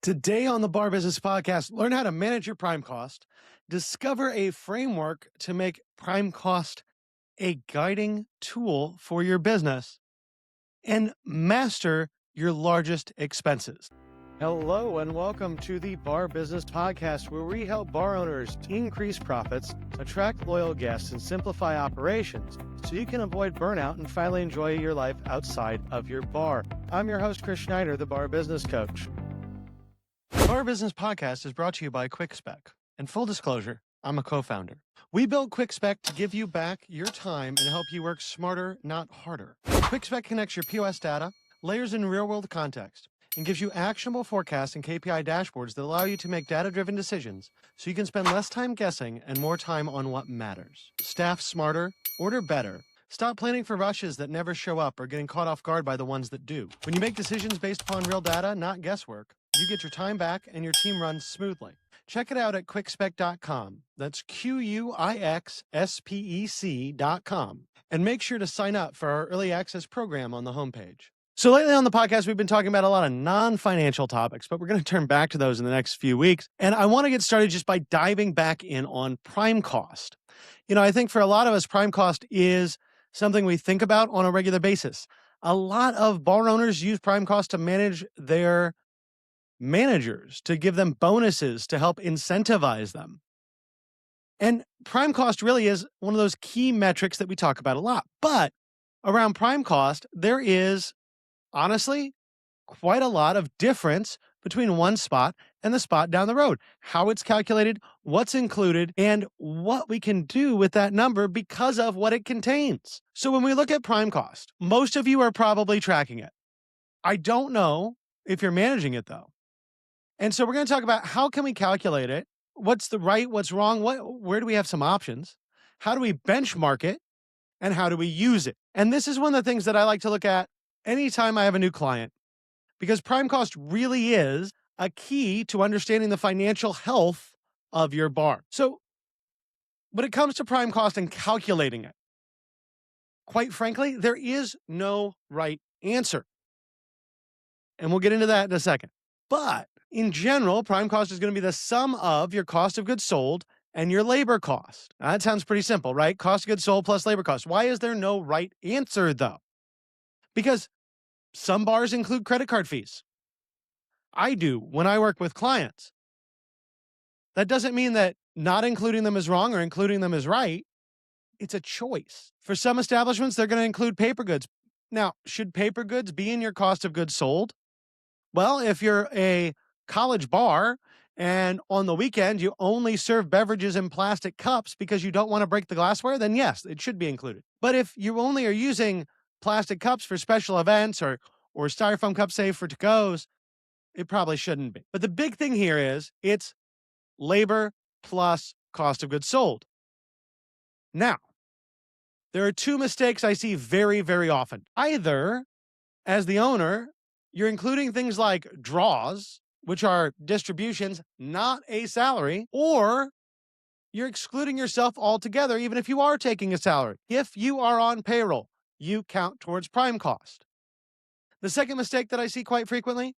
Today on the Bar Business Podcast, learn how to manage your prime cost, discover a framework to make prime cost a guiding tool for your business, and master your largest expenses. Hello, and welcome to the Bar Business Podcast, where we help bar owners increase profits, attract loyal guests, and simplify operations so you can avoid burnout and finally enjoy your life outside of your bar. I'm your host, Chris Schneider, the Bar Business Coach. The Bar Business Podcast is brought to you by QuickSpec. And full disclosure, I'm a co-founder. We built QuickSpec to give you back your time and help you work smarter, not harder. QuickSpec connects your POS data, layers in real-world context, and gives you actionable forecasts and KPI dashboards that allow you to make data-driven decisions so you can spend less time guessing and more time on what matters. Staff smarter, order better. Stop planning for rushes that never show up or getting caught off guard by the ones that do. When you make decisions based upon real data, not guesswork, you get your time back and your team runs smoothly. Check it out at quickspec.com. That's QUIXSPEC.com. And make sure to sign up for our early access program on the homepage. So lately on the podcast, we've been talking about a lot of non-financial topics, but we're going to turn back to those in the next few weeks. And I want to get started just by diving back in on prime cost. I think for a lot of us, prime cost is something we think about on a regular basis. A lot of bar owners use prime cost to manage their managers, to give them bonuses, to help incentivize them. And prime cost really is one of those key metrics that we talk about a lot. But around prime cost, there is honestly quite a lot of difference between one spot and the spot down the road. How it's calculated, what's included, and what we can do with that number because of what it contains. So when we look at prime cost, most of you are probably tracking it. I don't know if you're managing it though. And so we're going to talk about how can we calculate it? What's the right, what's wrong? Where do we have some options? How do we benchmark it? And how do we use it? And this is one of the things that I like to look at anytime I have a new client, because prime cost really is a key to understanding the financial health of your bar. So when it comes to prime cost and calculating it, quite frankly, there is no right answer. And we'll get into that in a second. But in general, prime cost is going to be the sum of your cost of goods sold and your labor cost. Now, that sounds pretty simple, right? Cost of goods sold plus labor cost. Why is there no right answer, though? Because some bars include credit card fees. I do when I work with clients. That doesn't mean that not including them is wrong or including them is right. It's a choice. For some establishments, they're going to include paper goods. Now, should paper goods be in your cost of goods sold? Well, if you're a college bar and on the weekend you only serve beverages in plastic cups because you don't want to break the glassware, then yes, it should be included. But if you only are using plastic cups for special events or styrofoam cups, say, for to-goes, it probably shouldn't be. But the big thing here is it's labor plus cost of goods sold. Now, there are two mistakes I see very, very often. Either, as the owner, you're including things like draws, which are distributions, not a salary, or you're excluding yourself altogether, even if you are taking a salary. If you are on payroll, you count towards prime cost. The second mistake that I see quite frequently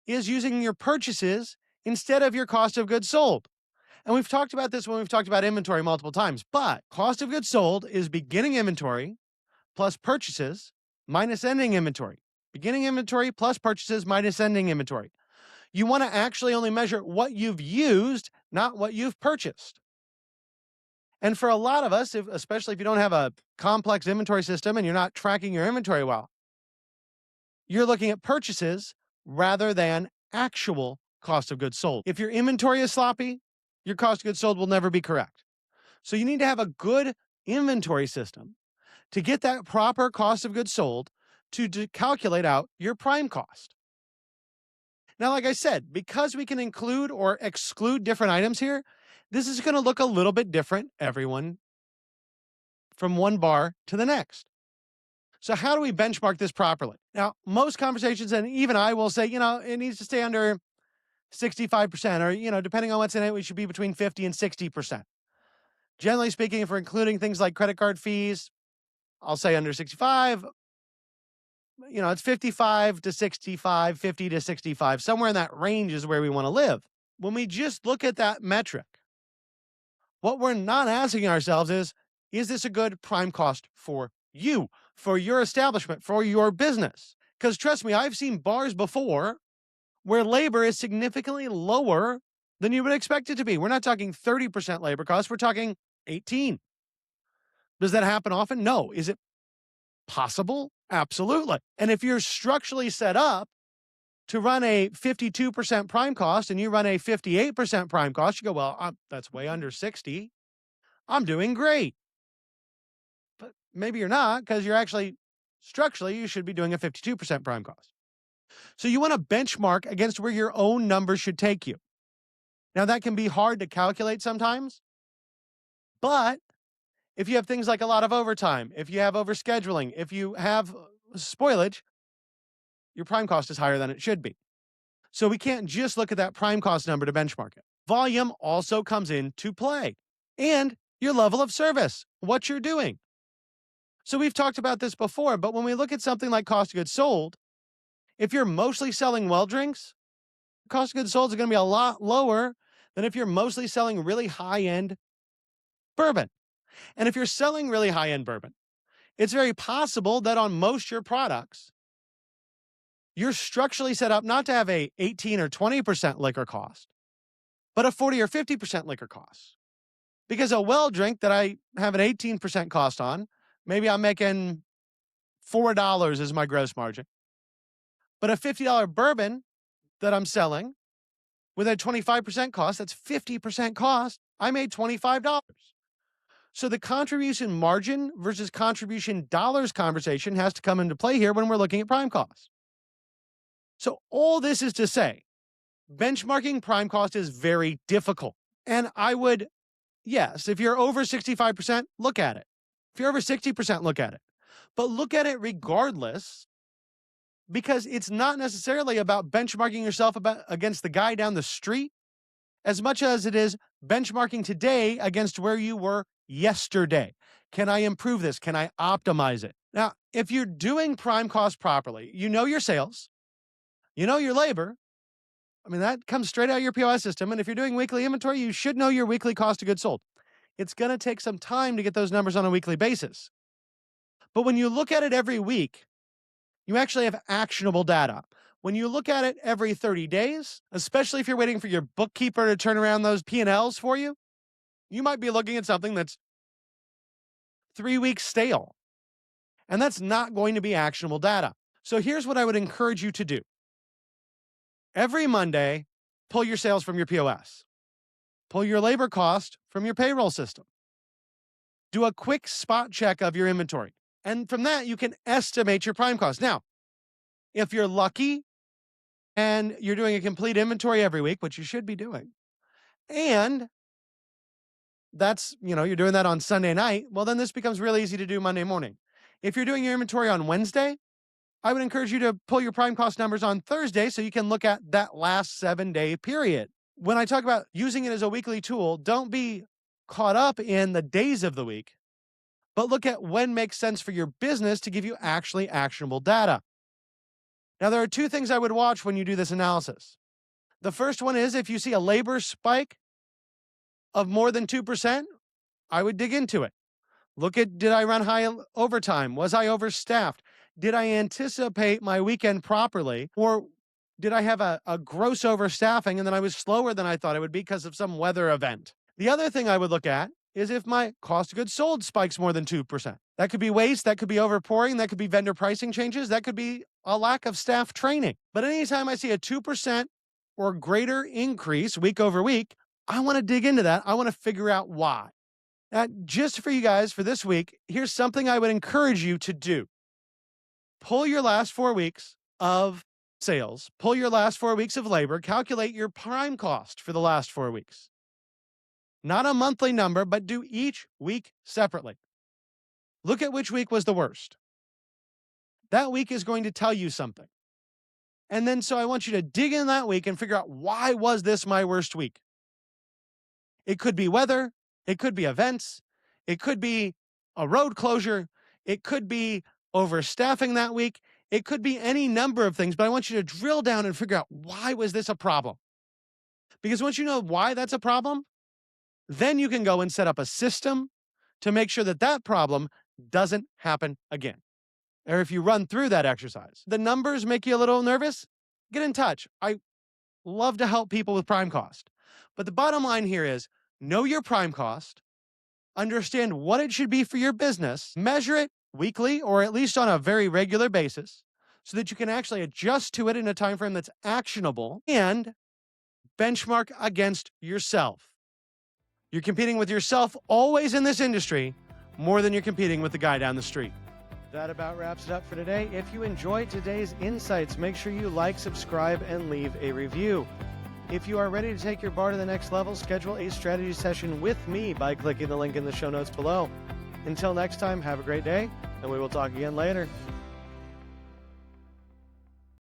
is using your purchases instead of your cost of goods sold. And we've talked about this when we've talked about inventory multiple times, but cost of goods sold is beginning inventory plus purchases minus ending inventory. Beginning inventory plus purchases minus ending inventory. You want to actually only measure what you've used, not what you've purchased. And for a lot of us, especially if you don't have a complex inventory system and you're not tracking your inventory well, you're looking at purchases rather than actual cost of goods sold. If your inventory is sloppy, your cost of goods sold will never be correct. So you need to have a good inventory system to get that proper cost of goods sold to calculate out your prime cost. Now, like I said, because we can include or exclude different items here, this is going to look a little bit different, everyone, from one bar to the next. So how do we benchmark this properly? Now, most conversations, and even I will say, it needs to stay under 65%, or, depending on what's in it, we should be between 50 and 60%. Generally speaking, if we're including things like credit card fees, I'll say under 65. it's 55 to 65, 50 to 65, somewhere in that range is where we want to live. When we just look at that metric, what we're not asking ourselves is this a good prime cost for you, for your establishment, for your business? Because trust me, I've seen bars before where labor is significantly lower than you would expect it to be. We're not talking 30% labor costs, we're talking 18. Does that happen often? No. Is it possible? Absolutely. And if you're structurally set up to run a 52% prime cost and you run a 58% prime cost, you go, well, that's way under 60. I'm doing great. But maybe you're not, because you're actually structurally, you should be doing a 52% prime cost. So you want to benchmark against where your own numbers should take you. Now, that can be hard to calculate sometimes, but if you have things like a lot of overtime, if you have overscheduling, if you have spoilage, your prime cost is higher than it should be. So we can't just look at that prime cost number to benchmark it. Volume also comes into play, and your level of service, what you're doing. So we've talked about this before, but when we look at something like cost of goods sold, if you're mostly selling well drinks, cost of goods sold is going to be a lot lower than if you're mostly selling really high-end bourbon. And if you're selling really high-end bourbon, it's very possible that on most your products, you're structurally set up not to have a 18 or 20% liquor cost, but a 40 or 50% liquor cost. Because a well drink that I have an 18% cost on, maybe I'm making $4 as my gross margin. But a $50 bourbon that I'm selling with a 25% cost, that's 50% cost, I made $25. So the contribution margin versus contribution dollars conversation has to come into play here when we're looking at prime costs. So all this is to say, benchmarking prime cost is very difficult. And I would, yes, if you're over 65%, look at it. If you're over 60%, look at it. But look at it regardless, because it's not necessarily about benchmarking yourself against the guy down the street as much as it is benchmarking today against where you were yesterday. Can I improve this? Can I optimize it? Now, if you're doing prime cost properly, you know your sales, you know your labor. I mean, that comes straight out of your POS system. And if you're doing weekly inventory, you should know your weekly cost of goods sold. It's going to take some time to get those numbers on a weekly basis. But when you look at it every week, you actually have actionable data. When you look at it every 30 days, especially if you're waiting for your bookkeeper to turn around those P&Ls for you, you might be looking at something that's 3 weeks stale. And that's not going to be actionable data. So here's what I would encourage you to do. Every Monday, pull your sales from your POS. Pull your labor cost from your payroll system. Do a quick spot check of your inventory. And from that, you can estimate your prime cost. Now, if you're lucky and you're doing a complete inventory every week, which you should be doing, and that's, you're doing that on Sunday night, well, then this becomes really easy to do Monday morning. If you're doing your inventory on Wednesday, I would encourage you to pull your prime cost numbers on Thursday so you can look at that last 7-day period. When I talk about using it as a weekly tool, don't be caught up in the days of the week, but look at when makes sense for your business to give you actually actionable data. Now, there are two things I would watch when you do this analysis. The first one is if you see a labor spike of more than 2%, I would dig into it. Look at, did I run high overtime? Was I overstaffed? Did I anticipate my weekend properly? Or did I have a gross overstaffing and then I was slower than I thought it would be because of some weather event? The other thing I would look at is if my cost of goods sold spikes more than 2%. That could be waste, that could be overpouring, that could be vendor pricing changes, that could be a lack of staff training. But anytime I see a 2% or greater increase week over week, I want to dig into that. I want to figure out why. Now, just for you guys for this week, here's something I would encourage you to do. Pull your last 4 weeks of sales, pull your last 4 weeks of labor, calculate your prime cost for the last 4 weeks. Not a monthly number, but do each week separately. Look at which week was the worst. That week is going to tell you something. And then so I want you to dig in that week and figure out, why was this my worst week? It could be weather, it could be events, it could be a road closure, it could be overstaffing that week, It could be any number of things, but I want you to drill down and figure out, why was this a problem? Because once you know why that's a problem, then you can go and set up a system to make sure that that problem doesn't happen again. Or if you run through that exercise, the numbers make you a little nervous, get in touch. I love to help people with prime cost. But the bottom line here is, know your prime cost, understand what it should be for your business, measure it weekly or at least on a very regular basis so that you can actually adjust to it in a time frame that's actionable, and benchmark against yourself. You're competing with yourself always in this industry more than you're competing with the guy down the street. That about wraps it up for today. If you enjoyed today's insights, make sure you like, subscribe, and leave a review. If you are ready to take your bar to the next level, schedule a strategy session with me by clicking the link in the show notes below. Until next time, have a great day, and we will talk again later.